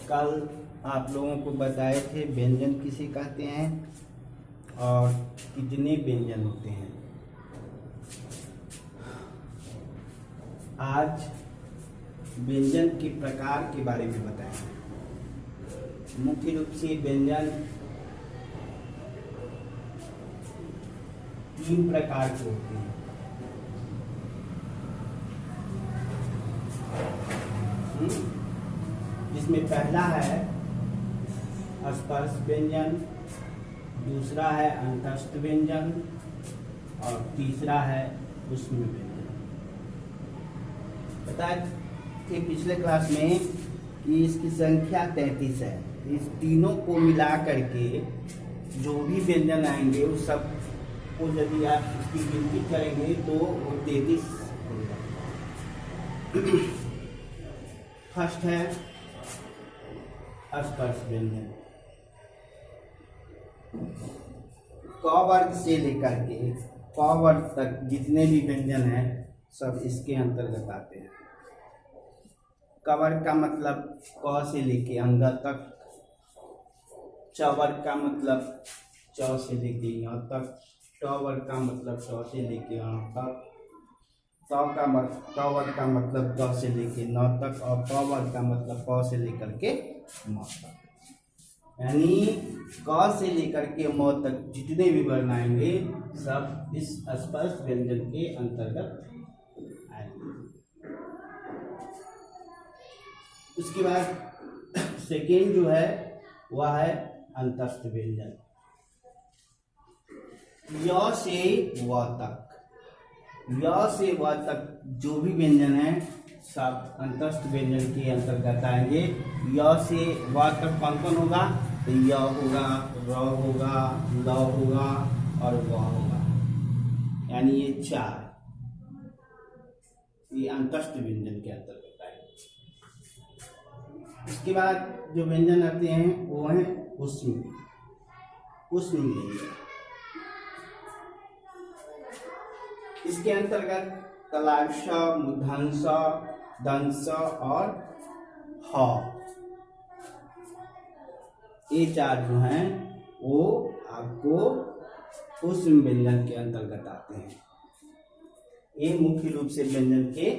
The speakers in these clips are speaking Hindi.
कल आप लोगों को बताए थे व्यंजन किसे कहते हैं और कितने व्यंजन होते हैं। आज व्यंजन के प्रकार के बारे में बताएंगे। मुख्य रूप से व्यंजन 3 प्रकार के होते हैं। जिसमें पहला है स्पर्श व्यंजन, दूसरा है अंतस्थ व्यंजन और तीसरा है ऊष्म व्यंजन। बताया कि पिछले क्लास में कि इसकी संख्या 33 है। इस तीनों को मिला करके जो भी व्यंजन आएंगे उस सब को यदि आप इसकी गिनती करेंगे तो वो 33 होगा। फर्स्ट है स्पर्श व्यंजन। क वर्ग से लेकर के क वर्ग तक जितने भी व्यंजन हैं सब इसके अंतर्गत आते हैं। क वर्ग का मतलब क से लेके अंग तक, च वर्ग का मतलब च से लेके य तक, ट वर्ग का मतलब ट से लेके अ तक, ट वर्ग का मतलब ट से लेके न तक और प वर्ग का मतलब प से लेकर के म तक। यानी क से लेकर के म तक जितने भी वर्ण आएंगे सब इस स्पर्श व्यंजन के अंतर्गत आएंगे। उसके बाद सेकेंड जो है वह है अंतस्थ व्यंजन। य से व तक, य से व तक जो भी व्यंजन है सब अंतस्थ व्यंजन के अंतर्गत आएंगे। य से व तक कौन कौन होगा? तो य होगा, र होगा, ल होगा और व होगा। यानी ये 4 ये अंतस्थ व्यंजन के अंतर्गत आएंगे। इसके बाद जो व्यंजन आते हैं वो है ऊष्म व्यंजन। इसके अंतर्गत तलाक्ष, मूर्धन्य, दंश और ह ये 4 जो हैं वो आपको ऊष्म व्यंजन के अंतर्गत आते हैं। ये मुख्य रूप से व्यंजन के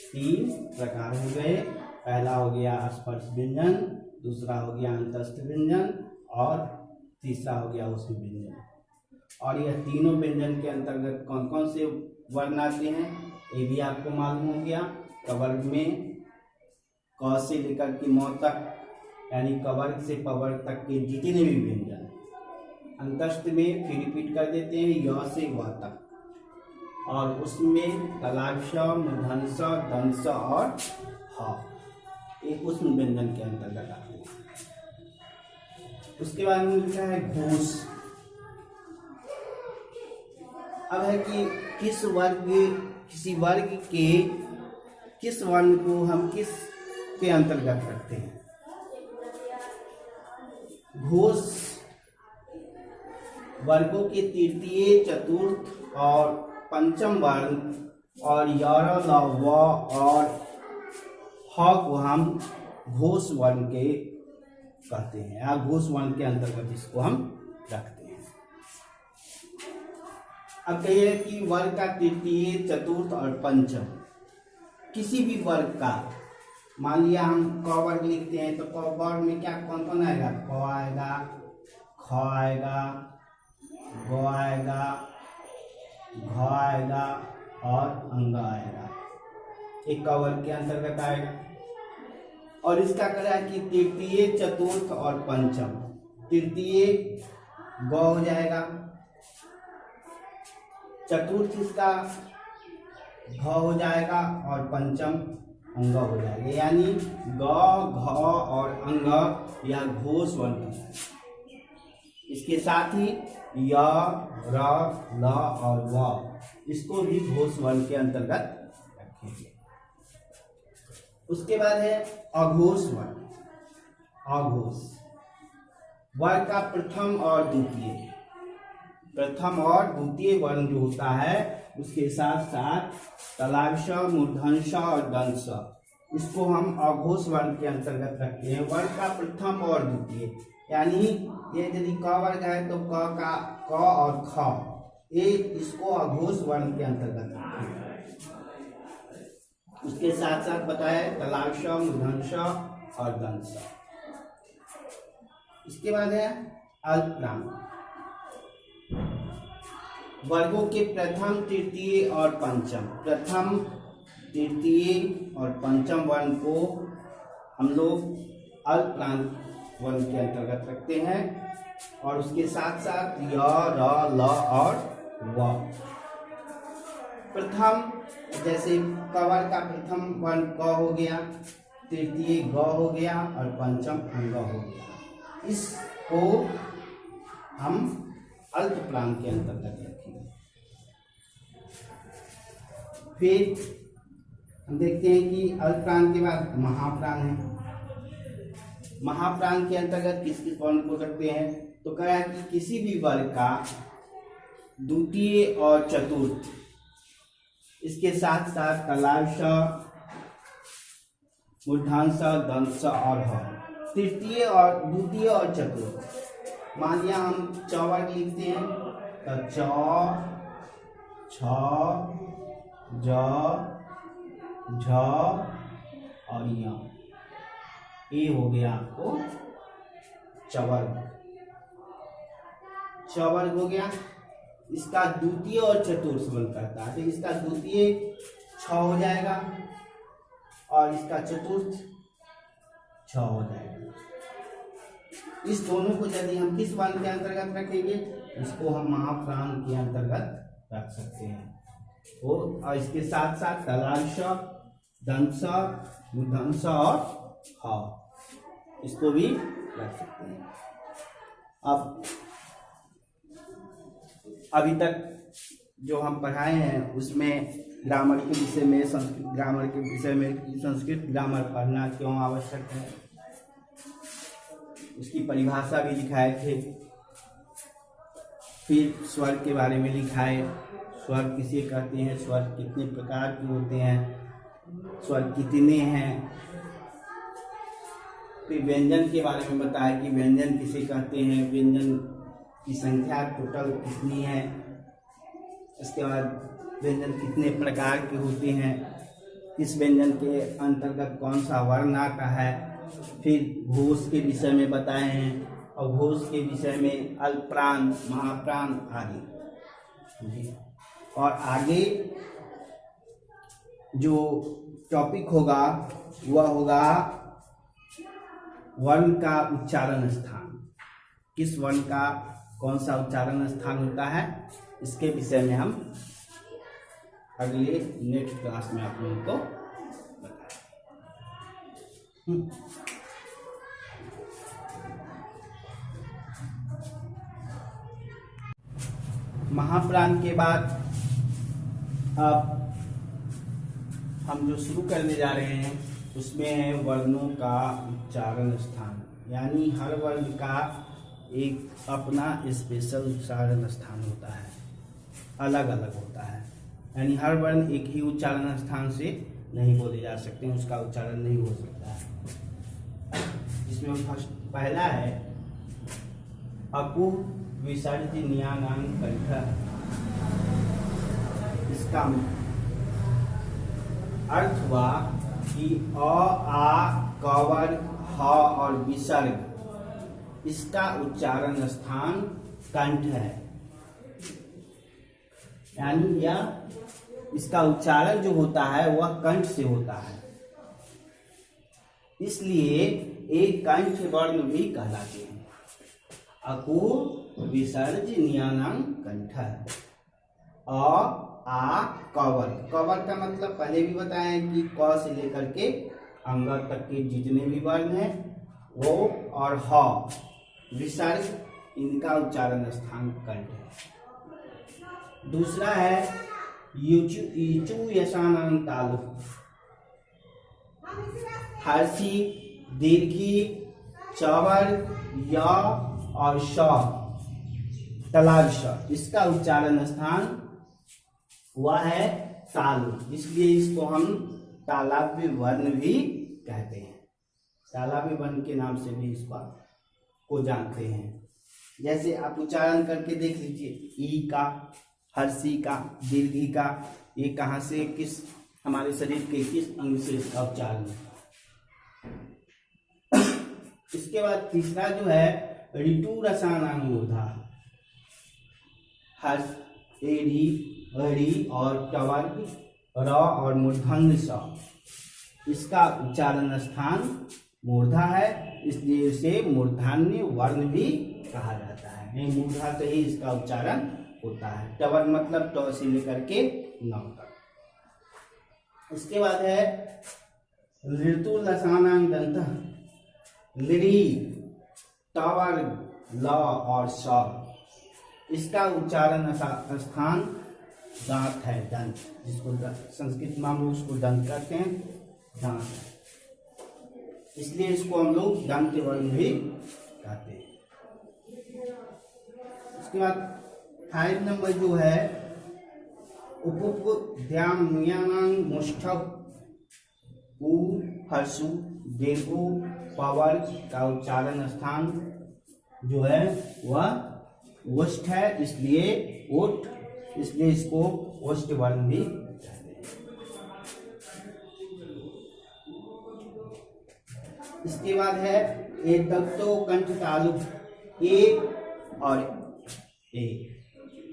3 प्रकार हो गए। पहला हो गया स्पर्श व्यंजन, दूसरा हो गया अंतस्थ व्यंजन और तीसरा हो गया ऊष्म व्यंजन। और यह तीनों व्यंजन के अंतर्गत कौन कौन से वर्ण आते हैं ये भी आपको मालूम हो गया। क वर्ग में क से लेकर के म तक यानी क वर्ग से प वर्ग तक के जितने भी व्यंजन। अंतस्थ में फिर रिपीट कर देते हैं य से व तक, और उसमें तलाक्ष, मूर्धन्य, दंश और ह ये ऊष्म व्यंजन के अंतर्गत आते हैं। उसके बाद में लिखा है घोष। अब है कि किसी वर्ग के किस वर्ण को हम किस के अंतर्गत रखते हैं। घोष वर्गों के तृतीय, चतुर्थ और पंचम वर्ण और य, ल, व और ह को हम घोष वर्ण के कहते हैं या घोष वर्ण के अंतर्गत इसको हम रखते हैं। अब कहिए कि वर्ग का तृतीय, चतुर्थ और पंचम किसी भी वर्ग का, मान लिया हम क वर्ग लिखते हैं तो क वर्ग में क्या कौन कौन आएगा? क आएगा, ख आएगा, ग आएगा, घ आएगा और अंग आएगा। एक क वर्ग के अंतर्गत आएगा। और इसका क्या है कि तृतीय, चतुर्थ और पंचम। तृतीय ग हो जाएगा, चतुर्थ इसका घ हो जाएगा और पंचम अंग हो जाएगा। यानी ग, घ और अंग या घोष वर्ण कहलाएगा। इसके साथ ही य, र, ल और व इसको भी घोष वर्ण के अंतर्गत रखेंगे। उसके बाद है अघोष वर्ण। अघोष वर्ग का प्रथम और द्वितीय वर्ण जो होता है उसके साथ साथ तलाक्ष, मूर्धन्य और दंश इसको हम अघोष वर्ण के अंतर्गत रखते हैं। वर्ण का प्रथम और द्वितीय, यानी ये यदि क वर्ग है तो क और ख, ये इसको अघोष वर्ण के अंतर्गत रखते हैं। उसके साथ साथ बताया तलाश, मूर्धन्य और दंश। इसके बाद है अल्पप्राण, वर्गों के प्रथम, तृतीय और पंचम। प्रथम, तृतीय और पंचम वर्ण को हम लोग अल्पप्राण वर्ण के अंतर्गत रखते हैं, और उसके साथ साथ य, र, ल और व। प्रथम जैसे कवर का प्रथम वर्ण क हो गया, तृतीय ग हो गया और पंचम अंग हो गया। इसको हम अल्पप्राण के अंतर्गत रखेंगे। फिर हम देखते हैं कि अल्पप्राण के बाद महाप्राण है। महाप्राण के अंतर्गत किस किस वर्ण को रखते हैं, तो कहा है कि किसी भी वर्ग का द्वितीय और चतुर्थ, इसके साथ साथ तलाश, मूर्धन्य, दंश और ह। तृतीय और द्वितीय और चतुर्थ, मान लिया हम च वर्ग लिखते हैं तो च, छ, ज, झ और य, ये हो गया आपको चवर्ग। चवर्ग हो गया। इसका द्वितीय और चतुर्थ बन करता है, तो इसका द्वितीय छ हो जाएगा और इसका चतुर्थ छ हो जाएगा। इस दोनों को यदि हम किस वर्ण के अंतर्गत रखेंगे, इसको हम महाप्राण के अंतर्गत रख सकते हैं। और इसके साथ साथ तलाश, दंश, मूर्धन्य और ह, इसको भी रख सकते हैं। अब अभी तक जो हम पढ़ाए हैं उसमें ग्रामर के विषय में, संस्कृत ग्रामर के विषय में, संस्कृत ग्रामर पढ़ना क्यों आवश्यक है, उसकी परिभाषा भी लिखाए थे। फिर स्वर के बारे में लिखाए, स्वर किसे कहते हैं, स्वर कितने प्रकार के होते हैं, स्वर कितने हैं। फिर व्यंजन के बारे में बताया कि व्यंजन किसे कहते हैं, व्यंजन की संख्या टोटल कितनी है। इसके बाद व्यंजन कितने प्रकार के होते हैं, इस व्यंजन के अंतर्गत कौन सा वर्ण आता है। फिर घोष के विषय में बताए हैं, और घोष के विषय में अल्पप्राण, महाप्राण आदि। और आगे जो टॉपिक होगा वह होगा वर्ण का उच्चारण स्थान। किस वर्ण का कौन सा उच्चारण स्थान होता है, इसके विषय में हम अगले नेक्स्ट क्लास में आप लोगों को बताएंगे। महाप्राण के बाद अब हम जो शुरू करने जा रहे हैं उसमें है वर्णों का उच्चारण स्थान, यानी हर वर्ण का एक अपना स्पेशल उच्चारण स्थान होता है, अलग अलग होता है। यानी हर वर्ण एक ही उच्चारण स्थान से नहीं बोले जा सकते, उसका उच्चारण नहीं हो सकता है। इसमें फर्स्ट पहला है अपु विसर्ज न्यानांग कंठ। इसका अर्थ हुआ कि अ, आ, कवर, ह और विसर्ग, इसका उच्चारण स्थान कंठ है। यानी यह इसका उच्चारण जो होता है वह कंठ से होता है, इसलिए एक कंठ वर्ण भी कहलाते हैं। अकु विसर्ज न्यानांग कंठ। अ, आ, कवर। कवर का मतलब पहले भी बताया है कि क से लेकर के अंग तक के जितने भी वर्ण हैं वो, और ह विसर्ग, इनका उच्चारण स्थान कंठ है। दूसरा है यूचु ईचु यशानांग तालु। हर्षी, दीर्घी, चवर, य और श, तलाश, इसका उच्चारण स्थान वह है तालु, इसलिए इसको हम तालव्य वर्ण भी कहते हैं। तालव्य वर्ण के नाम से भी इस बात को जानते हैं। जैसे आप उच्चारण करके देख लीजिए, ई का, हर्षी का, दीर्घी का, ये कहाँ से, किस हमारे शरीर के किस अंग से इसका उच्चारण है। इसके बाद तीसरा जो है ऋतु रसानांग मूर्धा, हर्ष, एड़ी, अड़ी और टवर्ग, र और मूर्धन्य स, इसका उच्चारण स्थान मूर्धा है, इसलिए इसे मूर्धान्य वर्ण भी कहा जाता है। मूर्धा से ही इसका उच्चारण होता है। टवर्ग मतलब ट से लेकर के नौ तक। इसके बाद है ऋतु लसानांग दंत, लिरी, टवर्ग, ल और स, इसका उच्चारण स्थान दांत है, दंत, जिसको संस्कृत में हम लोग उसको दंत कहते हैं, दांत है, इसलिए इसको हम लोग दंत वर्ण भी कहते हैं। उसके बाद 5 नंबर जो है उपद्याम्यानांग मुष्ठव, उ, हर्षु, दीर्घु, पवर्ग का उच्चारण स्थान जो है वह ओष्ठ है, इसलिए ओठ, इसलिए इसको ओष्ठ वर्ण भी कहते हैं। इसके बाद है एतत्तो कंठ तालु, ए और ए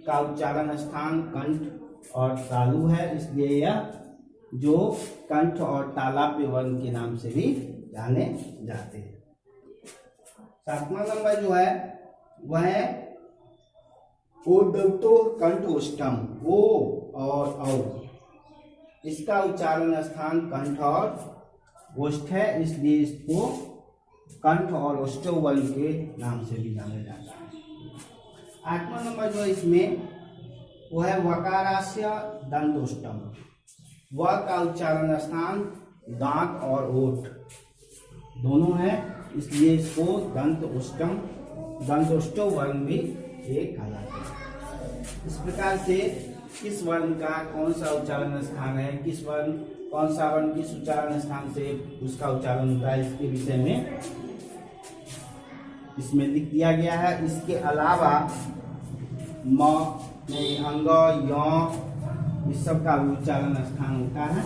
का उच्चारण स्थान कंठ और तालु है, इसलिए यह जो कंठ और तालव्य वर्ण के नाम से भी जाने जाते हैं। 7वां नंबर जो है वह है ओदत्तो कंठ ओष्ठम, ओ और औ, इसका उच्चारण स्थान कंठ और ओष्ठ है, इसलिए इसको कंठ और ओष्ठ वर्ण के नाम से भी जाना जाता है। 8वां नंबर जो है इसमें वो है वकारास्य दंतोष्टम, व का उच्चारण स्थान दांत और ओठ दोनों है, इसलिए इसको दंतोष्टम, दंतोष्टो वर्ण भी एक कहलाते हैं। इस प्रकार से किस वर्ण का कौन सा उच्चारण स्थान है, किस वर्ण, कौन सा वर्ण किस उच्चारण स्थान से उसका उच्चारण होता है, इसके विषय में इसमें लिख दिया गया है। इसके अलावा म, अंग, य, इस सब का उच्चारण स्थान होता है।